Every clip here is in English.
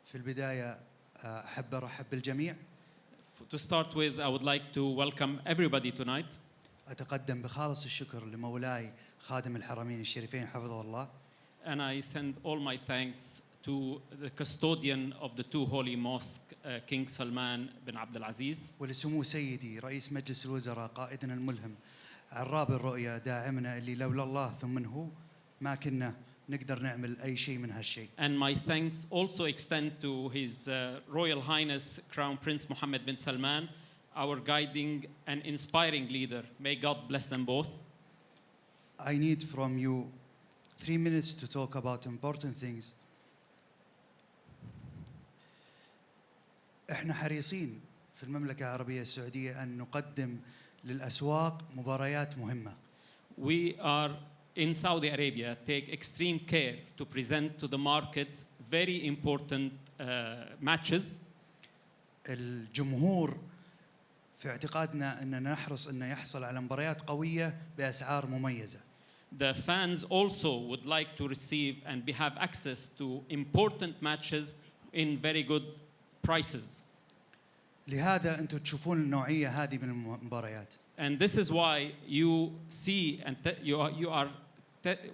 في البداية أحب أرحب بالجميع. To start with, I would like to welcome everybody tonight. أتقدم بخالص الشكر لمولاي خادم الحرمين الشريفين حفظه الله. And I send all my thanks to the custodian of the two holy mosques, King Salman bin Abdul Aziz. ولسمو سيدي رئيس مجلس الوزراء قائدنا الملهم عراب الرؤية داعمنا اللي لولا الله ثم هو ما كنا نقدر نعمل أي شيء من هالشيء. And my thanks also extend to His Royal Highness Crown Prince Mohammed bin Salman, our guiding and inspiring leader. May God bless them both. I need from you 3 minutes to talk about important things. احنا حريصين في المملكة العربية السعودية أن نقدم للأسواق مباريات مهمة. We are in Saudi Arabia take extreme care to present to the markets very important matches. الجمهور في اعتقادنا أننا نحرص أن يحصل على مباريات قوية بأسعار مميزة. The fans also would like to receive and have access to important matches in very good prices. لهذا أنتم تشوفون النوعية هذه من المباريات. And this is why you see and you are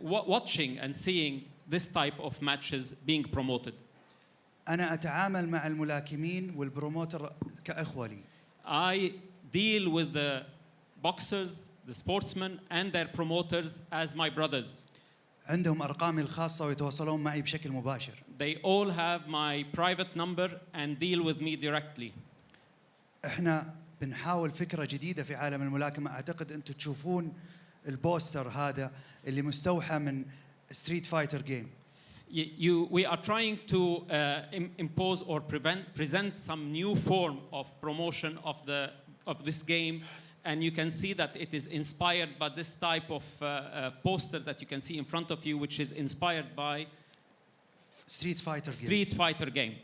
watching and seeing this type of matches being promoted. أنا أتعامل مع الملاكمين والبروموتر كأخوة لي. I deal with the boxers, the sportsmen, and their promoters as my brothers. عندهم أرقامي الخاصة ويتواصلون معي بشكل مباشر. They all have my private number and deal with me directly. إحنا بنحاول فكرة جديدة في عالم الملاكمة. أعتقد أنتم تشوفون البوستر هذا اللي مستوحى من ستريت فايتر جيم. We are trying to impose or present some new form of promotion of this game, and you can see that it is inspired by this type of poster that you can see in front of you, which is inspired by Street Fighter game.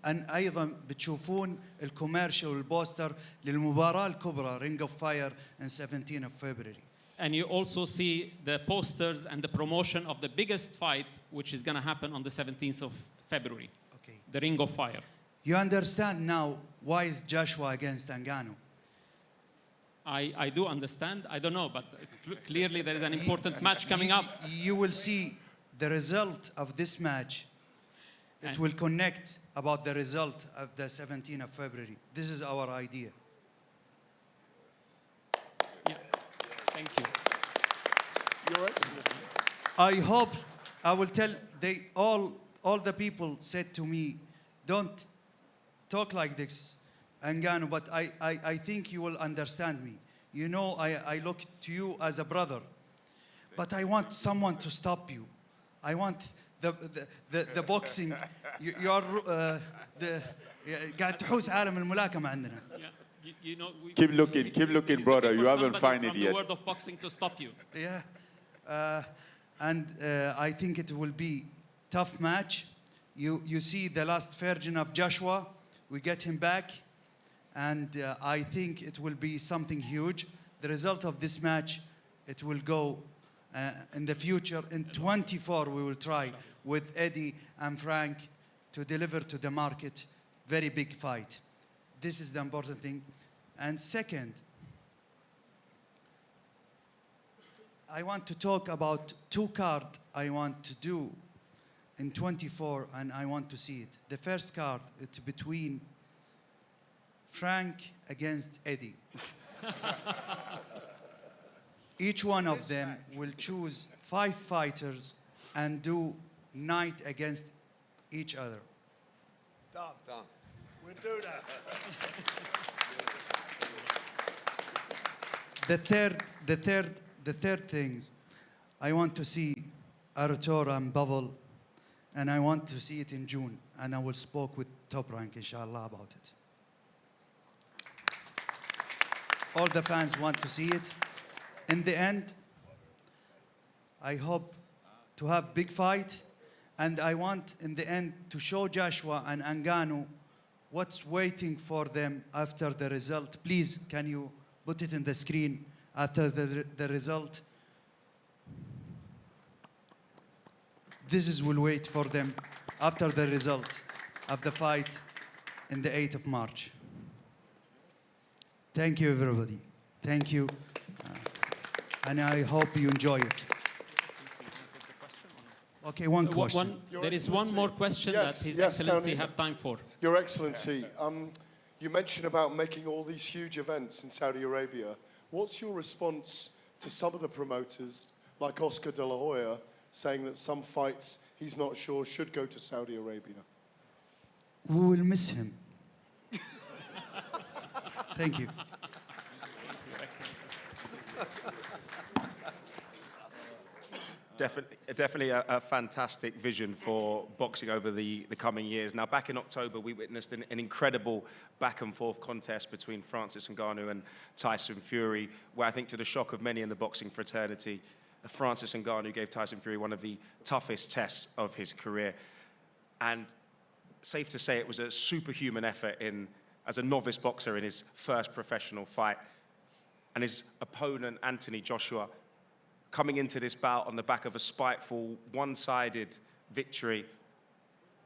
أن أيضا بتشوفون الكوميرشال والبوستر للمباراة الكبرى Ring of Fire on 17th of February. And you also see the posters and the promotion of the biggest fight, which is going to happen on the 17th of February. Okay. The Ring of Fire. You understand now why is Joshua against Ngannou? I do understand. I don't know, but clearly there is an important match coming up. You will see the result of this match. It will connect about the result of the 17th of February. This is our idea. Yeah. Thank you. You're excellent. I hope I will tell all the people said to me, don't talk like this, Ngannou, but I think you will understand me. You know, I look to you as a brother, but I want someone to stop you. I want the boxing. You are قاعد تحوس عالم الملاكمة عندنا. You know, Keep looking, brother. You haven't found it yet. The word of boxing to stop you. Yeah, and I think it will be tough match. You see the last virgin of Joshua. We get him back, and I think it will be something huge. The result of this match, it will go in the future. In 24, we will try with Eddie and Frank to deliver to the market very big fight. This is the important thing. And second, I want to talk about two cards I want to do in 24, and I want to see it. The first card, it's between Frank against Eddie. Each one of them will choose 5 fighters and do night against each other. Done. We'll do that. The third things, I want to see Arator and Bubble, and I want to see it in June, and I will speak with Top Rank, inshallah, about it. All the fans want to see it. In the end, I hope to have big fight, and I want in the end to show Joshua and Ngannou what's waiting for them after the result. Please, can you put it in the screen after the result? this is will wait for them after the result of the fight in the 8th of March. Thank you, everybody. Thank you. And I hope you enjoy it. Okay, one question. There is one more question Yes, that His yes, Excellency down here. have time for. Your Excellency, you mentioned about making all these huge events in Saudi Arabia. What's your response to some of the promoters, like Oscar de la Hoya, saying that some fights he's not sure should go to Saudi Arabia? We will miss him. Thank you. Definitely a fantastic vision for boxing over the coming years. Now, back in October, we witnessed an incredible back-and-forth contest between Francis Ngannou and Tyson Fury, where I think to the shock of many in the boxing fraternity, Francis Ngannou gave Tyson Fury one of the toughest tests of his career. And safe to say it was a superhuman effort as a novice boxer in his first professional fight. And his opponent, Anthony Joshua, coming into this bout on the back of a spiteful, one-sided victory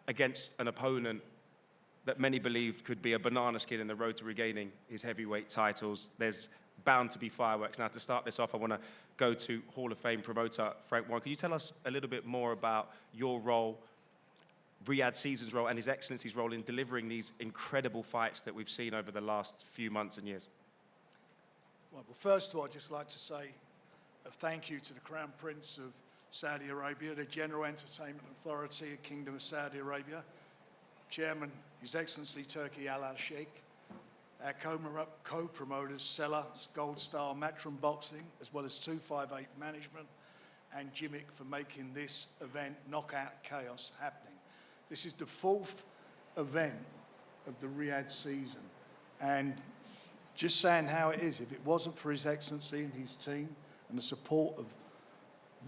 against an opponent that many believed could be a banana skin in the road to regaining his heavyweight titles. There's bound to be fireworks. Now, to start this off, I want to go to Hall of Fame promoter Frank Warren. Can you tell us a little bit more about your role, Riyadh Season's role, and His Excellency's role in delivering these incredible fights that we've seen over the last few months and years? Well, first of all, I'd just like to say a thank you to the Crown Prince of Saudi Arabia, the General Entertainment Authority of Kingdom of Saudi Arabia, Chairman, His Excellency Turki Al-Sheikh, our co-promoters, Sella, Gold Star, Matchroom Boxing, as well as 258 Management, and Jimmick for making this event, Knockout Chaos, happening. This is the 4th event of the Riyadh season, and just saying how it is, if it wasn't for His Excellency and his team and the support of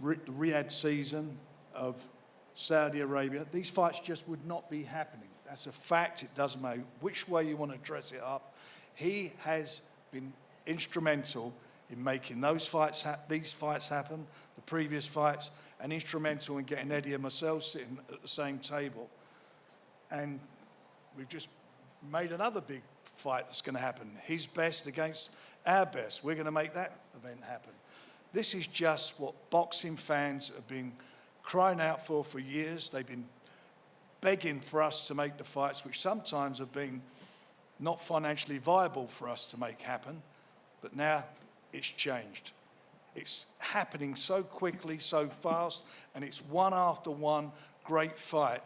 the Riyadh season of Saudi Arabia, these fights just would not be happening. That's a fact. It doesn't matter which way you want to dress it up. He has been instrumental in making these fights happen, the previous fights, and instrumental in getting Eddie and myself sitting at the same table. And we've just made another big fight that's going to happen. His best against our best. We're going to make that event happen. This is just what boxing fans have been crying out for years. They've been begging for us to make the fights, which sometimes have been not financially viable for us to make happen, but now it's changed. It's happening so quickly, so fast, and it's one after one great fight,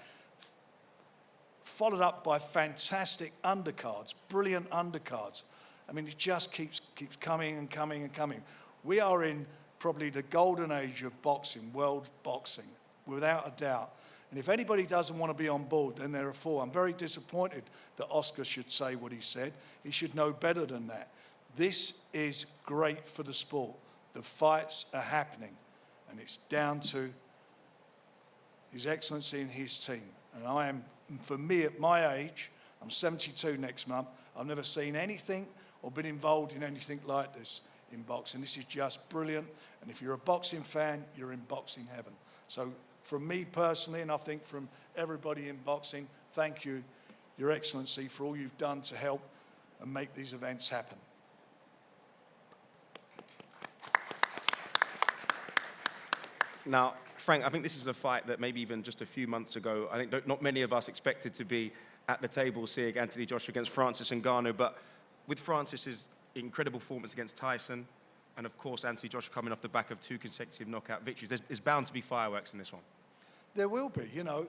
followed up by fantastic undercards, brilliant undercards. I mean, it just keeps coming and coming and coming. We are in probably the golden age of boxing, world boxing, without a doubt. And if anybody doesn't want to be on board, then they're a fool. I'm very disappointed that Oscar should say what he said. He should know better than that. This is great for the sport. The fights are happening, and it's down to His Excellency and his team. And I am, for me, at my age, I'm 72 next month, I've never seen anything or been involved in anything like this in boxing. This is just brilliant, and if you're a boxing fan, you're in boxing heaven. So from me personally, and I think from everybody in boxing, thank you, Your Excellency, for all you've done to help and make these events happen. Now, Frank, I think this is a fight that maybe even just a few months ago, I think not many of us expected to be at the table seeing Anthony Joshua against Francis Ngannou, but with Francis's incredible performance against Tyson, and of course Anthony Joshua coming off the back of 2 consecutive knockout victories, there's bound to be fireworks in this one. There will be, you know.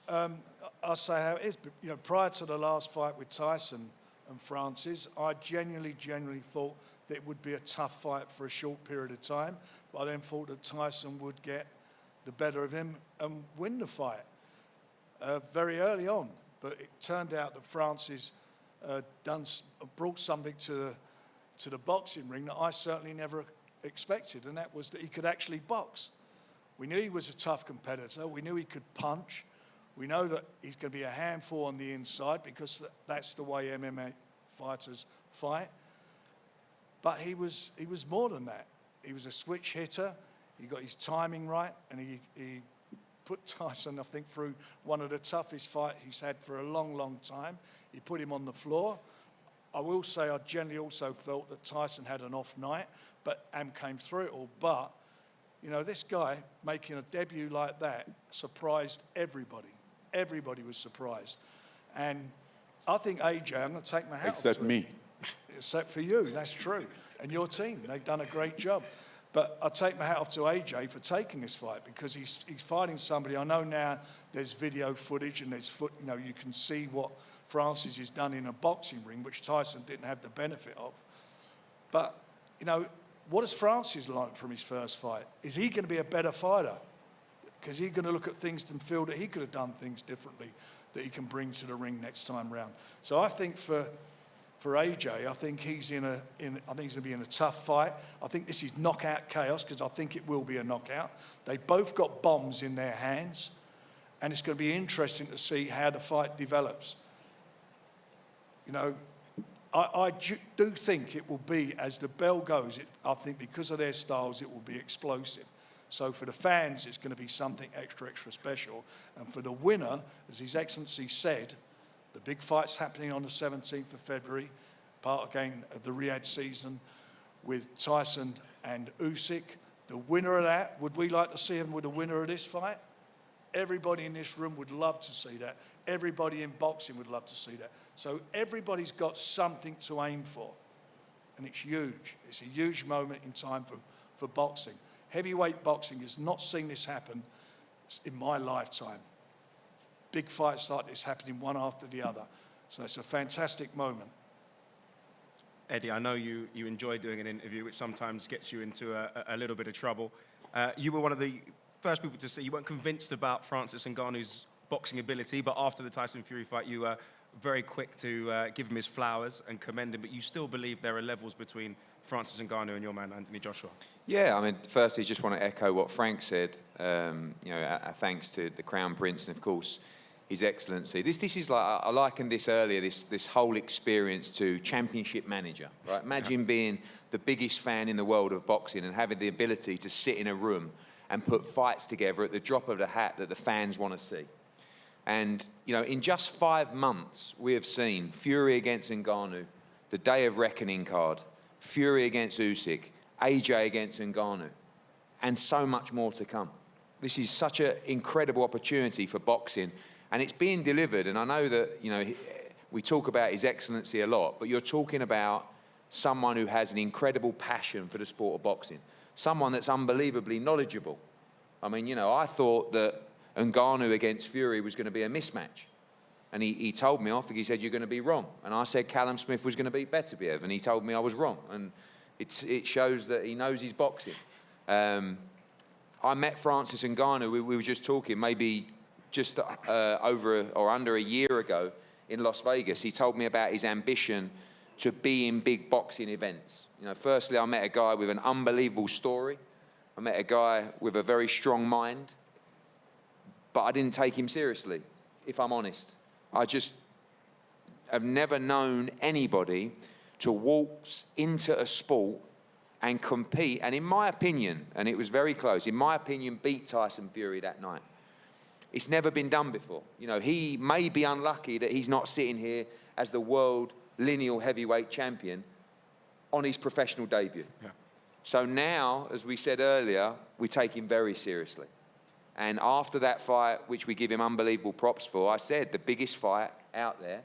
I'll say how it is, but, you know, prior to the last fight with Tyson and Francis, I genuinely thought that it would be a tough fight for a short period of time, but I then thought that Tyson would get the better of him and win the fight very early on. But it turned out that Francis brought something to the boxing ring that I certainly never expected, and that was that he could actually box. We knew he was a tough competitor. We knew he could punch. We know that he's going to be a handful on the inside because that's the way MMA fighters fight. But he was more than that. He was a switch hitter. He got his timing right, and he put Tyson, I think, through one of the toughest fights he's had for a long, long time. He put him on the floor. I will say I generally also felt that Tyson had an off night, and came through it all. But, you know, this guy making a debut like that surprised everybody. Everybody was surprised. And I think AJ, I'm going to take my hat off to Except him. me. Except for you, that's true. And your team, they've done a great job. But I take my hat off to AJ for taking this fight, because he's fighting somebody. I know now there's video footage and you know, you can see what Francis has done in a boxing ring, which Tyson didn't have the benefit of. But, you know, what has Francis learned from his first fight? Is he going to be a better fighter? Because he's going to look at things and feel that he could have done things differently that he can bring to the ring next time round. So I think for AJ, I think he's I think he's going to be in a tough fight. I think this is knockout chaos, because I think it will be a knockout. They both got bombs in their hands, and it's going to be interesting to see how the fight develops. You know, I do think it will be, as the bell goes, I think because of their styles, it will be explosive. So for the fans, it's going to be something extra, extra special. And for the winner, as His Excellency said, the big fight's happening on the 17th of February, part again of the Riyadh season with Tyson and Usyk. The winner of that, would we like to see him with the winner of this fight? Everybody in this room would love to see that. Everybody in boxing would love to see that. So everybody's got something to aim for. And it's huge. It's a huge moment in time for boxing. Heavyweight boxing has not seen this happen in my lifetime. Big fights like this happening one after the other. So it's a fantastic moment. Eddie, I know you enjoy doing an interview, which sometimes gets you into a little bit of trouble. You were one of the first people to say you weren't convinced about Francis Ngannou's boxing ability, but after the Tyson Fury fight, you were very quick to give him his flowers and commend him, but you still believe there are levels between Francis Ngannou and your man, Anthony Joshua. Yeah, I mean, firstly, just want to echo what Frank said. You know, thanks to the Crown Prince and, of course, His Excellency. This is like, I likened this earlier, this whole experience to Championship Manager, right? Imagine being the biggest fan in the world of boxing and having the ability to sit in a room and put fights together at the drop of the hat that the fans want to see. And, you know, in just 5 months, we have seen Fury against Ngannou, the Day of Reckoning card, Fury against Usyk, AJ against Ngannou, and so much more to come. This is such an incredible opportunity for boxing, and it's being delivered. And I know that, you know, we talk about His Excellency a lot, but you're talking about someone who has an incredible passion for the sport of boxing, someone that's unbelievably knowledgeable. I mean, you know, I thought that Ngannou against Fury was going to be a mismatch. And he told me off, he said, you're going to be wrong. And I said Callum Smith was going to beat Beterbiev, and he told me I was wrong. And it shows that he knows his boxing. I met Francis Ngannou, we were just talking, maybe just over or under a year ago in Las Vegas. He told me about his ambition to be in big boxing events. You know, firstly, I met a guy with an unbelievable story. I met a guy with a very strong mind. But I didn't take him seriously, if I'm honest. I just have never known anybody to waltz into a sport and compete, and in my opinion, and it was very close, in my opinion, beat Tyson Fury that night. It's never been done before. You know, he may be unlucky that he's not sitting here as the world lineal heavyweight champion on his professional debut. Yeah. So now, as we said earlier, we take him very seriously. And after that fight, which we give him unbelievable props for, I said the biggest fight out there,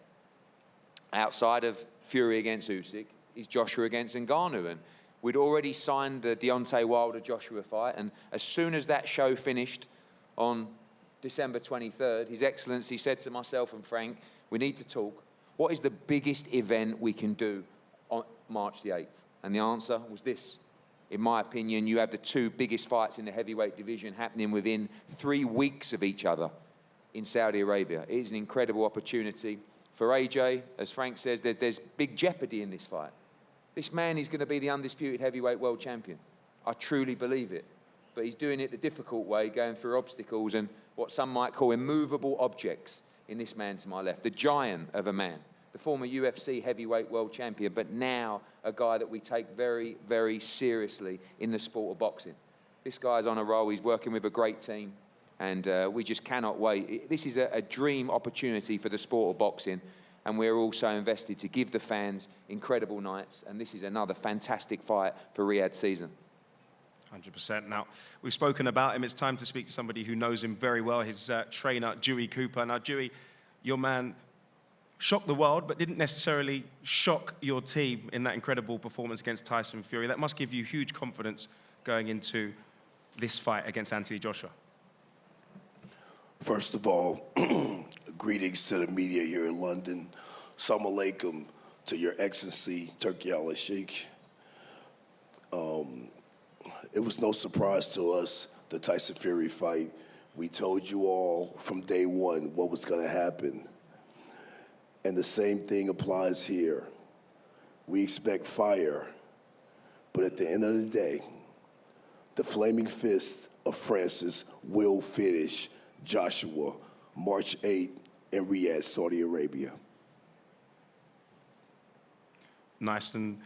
outside of Fury against Usyk, is Joshua against Ngannou. And we'd already signed the Deontay Wilder-Joshua fight. And as soon as that show finished on December 23rd, His Excellency said to myself and Frank, we need to talk. What is the biggest event we can do on March the 8th? And the answer was this. In my opinion, you have the two biggest fights in the heavyweight division happening within 3 weeks of each other in Saudi Arabia. It is an incredible opportunity for AJ. As Frank says, there's big jeopardy in this fight. This man is going to be the undisputed heavyweight world champion. I truly believe it. But he's doing it the difficult way, going through obstacles and what some might call immovable objects in this man to my left. The giant of a man. The former UFC heavyweight world champion, but now a guy that we take very, very seriously in the sport of boxing. This guy's on a roll. He's working with a great team. And we just cannot wait. This is a dream opportunity for the sport of boxing, and we're also invested to give the fans incredible nights, and this is another fantastic fight for Riyadh's season. 100%. Now, we've spoken about him. It's time to speak to somebody who knows him very well, his trainer, Dewey Cooper. Now, Dewey, your man shocked the world, but didn't necessarily shock your team in that incredible performance against Tyson Fury. That must give you huge confidence going into this fight against Anthony Joshua. First of all, greetings to the media here in London. Assalamu alaikum to Your Excellency, Turki al-Sheikh. It was no surprise to us, the Tyson Fury fight. We told you all from day one what was going to happen. And the same thing applies here. We expect fire, but at the end of the day, the flaming fist of Francis will finish Joshua March 8th in Riyadh, Saudi Arabia. Nice and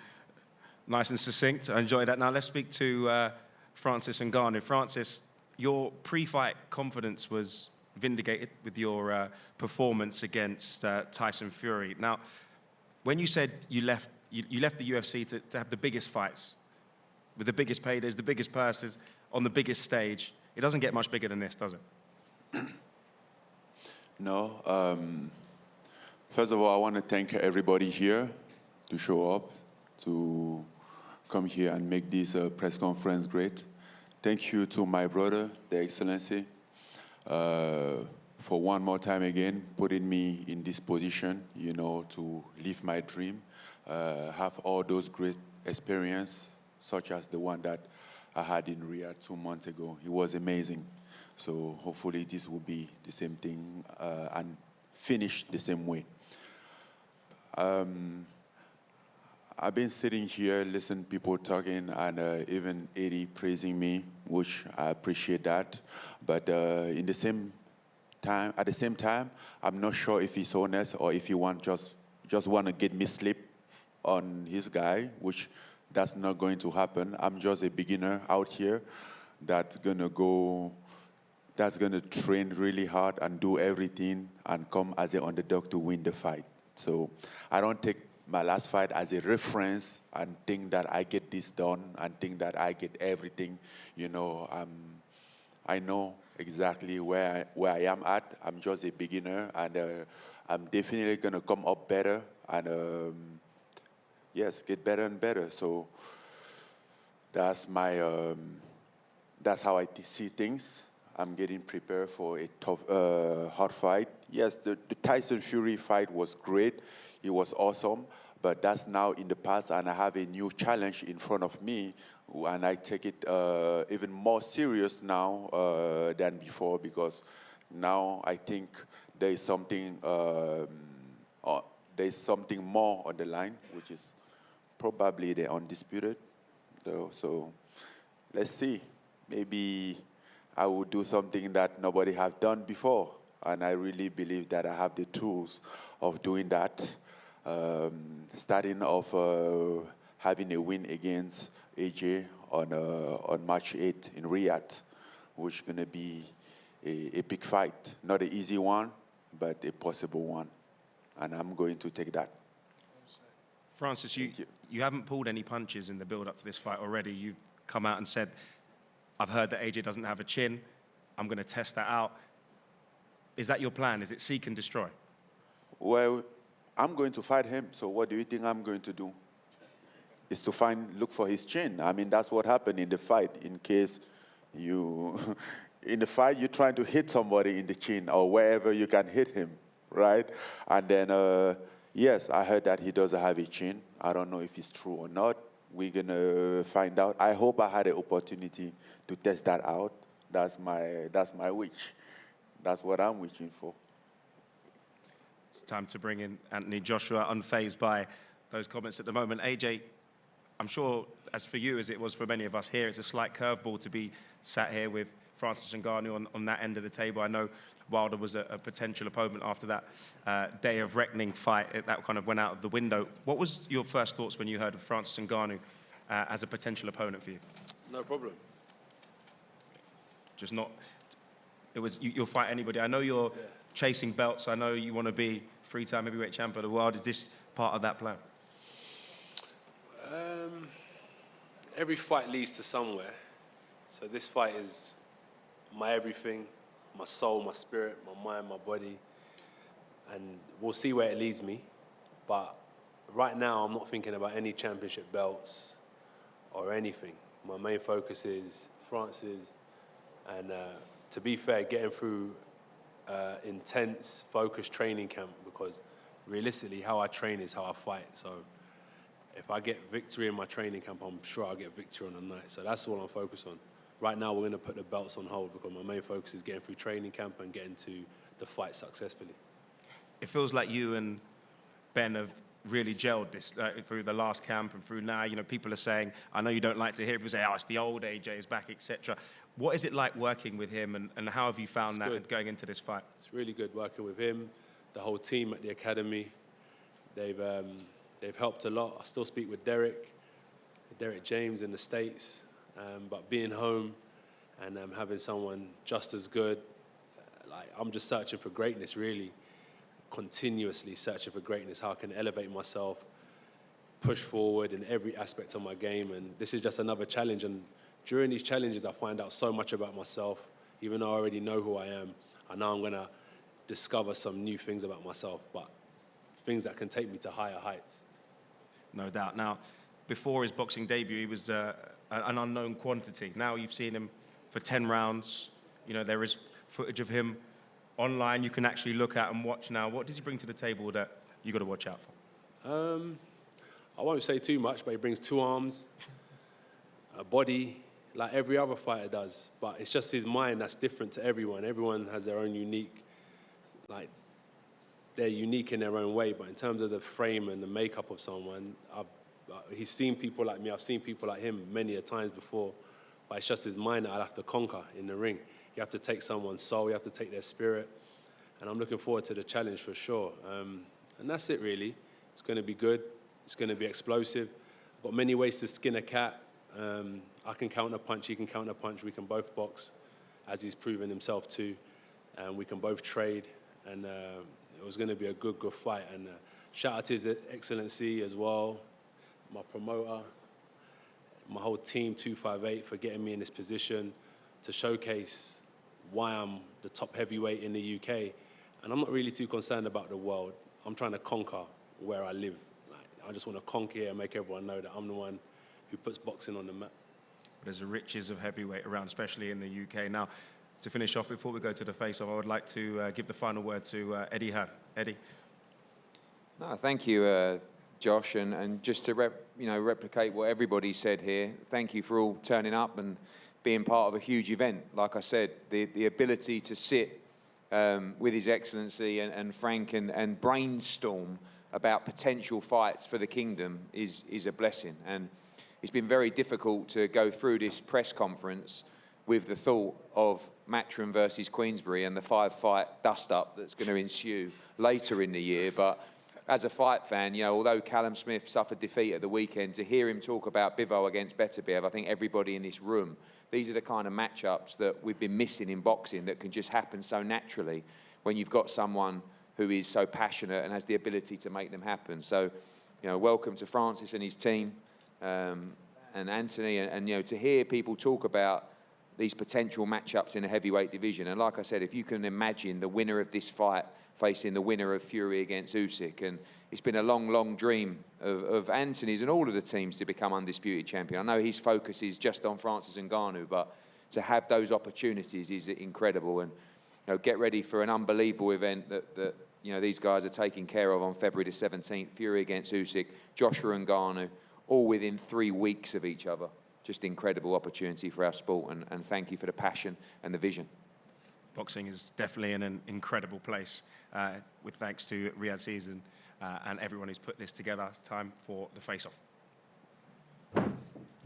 succinct. I enjoyed that. Now let's speak to Francis Ngannou. Francis, your pre-fight confidence was vindicated with your performance against Tyson Fury. Now, when you said you left the UFC to have the biggest fights, with the biggest paydays, the biggest purses, on the biggest stage, it doesn't get much bigger than this, does it? No. First of all, I want to thank everybody here to show up, to come here and make this press conference great. Thank you to my brother, the Excellency, for one more time again putting me in this position, you know, to live my dream, have all those great experiences, such as the one that I had in Riyadh 2 months ago. It was amazing. So hopefully this will be the same thing and finish the same way. I've been sitting here, listening to people talking, and even Eddie praising me, which I appreciate that. But at the same time, I'm not sure if he's honest or if he just want to get me sleep on his guy, which that's not going to happen. I'm just a beginner out here that's gonna train really hard and do everything and come as an underdog to win the fight. So I don't take my last fight as a reference and think that I get this done and think that I get everything. You know, I know exactly where I am at. I'm just a beginner, and I'm definitely gonna come up better and yes, get better and better. So that's how I see things. I'm getting prepared for a tough, hard fight. Yes, the Tyson Fury fight was great. It was awesome, but that's now in the past, and I have a new challenge in front of me, and I take it even more serious now than before, because now I think there's something more on the line, which is probably the undisputed. So let's see. Maybe I will do something that nobody has done before, and I really believe that I have the tools of doing that. Starting off having a win against AJ on March 8th in Riyadh, which is going to be a big fight. Not an easy one, but a possible one. And I'm going to take that. Francis, you haven't pulled any punches in the build-up to this fight already. You've come out and said, I've heard that AJ doesn't have a chin. I'm going to test that out. Is that your plan? Is it seek and destroy? Well, I'm going to fight him, so what do you think I'm going to do? Is to look for his chin. I mean, that's what happened in the fight. In case in the fight, you're trying to hit somebody in the chin or wherever you can hit him, right? And then, yes, I heard that he doesn't have a chin. I don't know if it's true or not. We're going to find out. I hope I had an opportunity to test that out. That's my wish. That's what I'm wishing for. It's time to bring in Anthony Joshua, unfazed by those comments at the moment. AJ, I'm sure, as for you as it was for many of us here, it's a slight curveball to be sat here with Francis Ngannou on that end of the table. I know Wilder was a potential opponent after that day of reckoning fight. That kind of went out of the window. What was your first thoughts when you heard of Francis Ngannou as a potential opponent for you? No problem. Just not You'll fight anybody. I know you're chasing belts. I know you want to be three-time heavyweight champion of the world. Is this part of that plan? Every fight leads to somewhere. So this fight is my everything, my soul, my spirit, my mind, my body. And we'll see where it leads me. But right now, I'm not thinking about any championship belts or anything. My main focus is Francis. And to be fair, getting through intense, focused training camp, because realistically, how I train is how I fight. So if I get victory in my training camp, I'm sure I'll get victory on the night. So that's all I'm focused on. Right now, we're going to put the belts on hold because my main focus is getting through training camp and getting to the fight successfully. It feels like you and Ben have really gelled this through the last camp and through now. You know, people are saying, I know you don't like to hear it, people say, oh, it's the old AJ is back, etc. What is it like working with him, and how have you found that going into this fight? It's really good working with him, the whole team at the academy. They've helped a lot. I still speak with Derek James in the States, but being home and having someone just as good, I'm just searching for greatness, really, continuously searching for greatness, how I can elevate myself, push forward in every aspect of my game, and this is just another challenge. And during these challenges, I find out so much about myself. Even though I already know who I am, I know I'm going to discover some new things about myself, but things that can take me to higher heights. No doubt. Now, before his boxing debut, he was an unknown quantity. Now you've seen him for 10 rounds. You know, there is footage of him online you can actually look at and watch now. What does he bring to the table that you got to watch out for? I won't say too much, but he brings 2 arms, a body, like every other fighter does. But it's just his mind that's different to everyone. Everyone has their own unique, they're unique in their own way. But in terms of the frame and the makeup of someone, he's seen people like me. I've seen people like him many a times before. But it's just his mind that I'll have to conquer in the ring. You have to take someone's soul, you have to take their spirit. And I'm looking forward to the challenge for sure. And that's it, really. It's going to be good. It's going to be explosive. I've got many ways to skin a cat. I can counter punch, he can counter punch. We can both box, as he's proven himself to. And we can both trade. And it was going to be a good fight. And shout out to His Excellency as well, my promoter, my whole team, 258, for getting me in this position to showcase why I'm the top heavyweight in the UK. And I'm not really too concerned about the world. I'm trying to conquer where I live. I just want to conquer here and make everyone know that I'm the one who puts boxing on the map. There's the riches of heavyweight around, especially in the UK. Now, to finish off, before we go to the face-off, I would like to give the final word to Eddie Hearn. Eddie. No, thank you, Josh, and just to replicate what everybody said here, thank you for all turning up and being part of a huge event. Like I said, the ability to sit with His Excellency and Frank and brainstorm about potential fights for the kingdom is a blessing. And it's been very difficult to go through this press conference with the thought of Matchroom versus Queensberry and the 5-fight dust-up that's going to ensue later in the year. But as a fight fan, although Callum Smith suffered defeat at the weekend, to hear him talk about Bivol against Beterbiev, I think everybody in this room, these are the kind of matchups that we've been missing in boxing that can just happen so naturally when you've got someone who is so passionate and has the ability to make them happen. So, welcome to Francis and his team, and Anthony, and to hear people talk about these potential matchups in a heavyweight division. And like I said, if you can imagine the winner of this fight facing the winner of Fury against Usyk, and it's been a long, long dream of Anthony's and all of the teams to become undisputed champion. I know his focus is just on Francis Ngannou, but to have those opportunities is incredible. And get ready for an unbelievable event that these guys are taking care of on February the 17th. Fury against Usyk, Joshua and Ngannou, all within 3 weeks of each other. Just incredible opportunity for our sport, and thank you for the passion and the vision. Boxing is definitely in an incredible place, with thanks to Riyadh Season and everyone who's put this together. It's time for the face-off.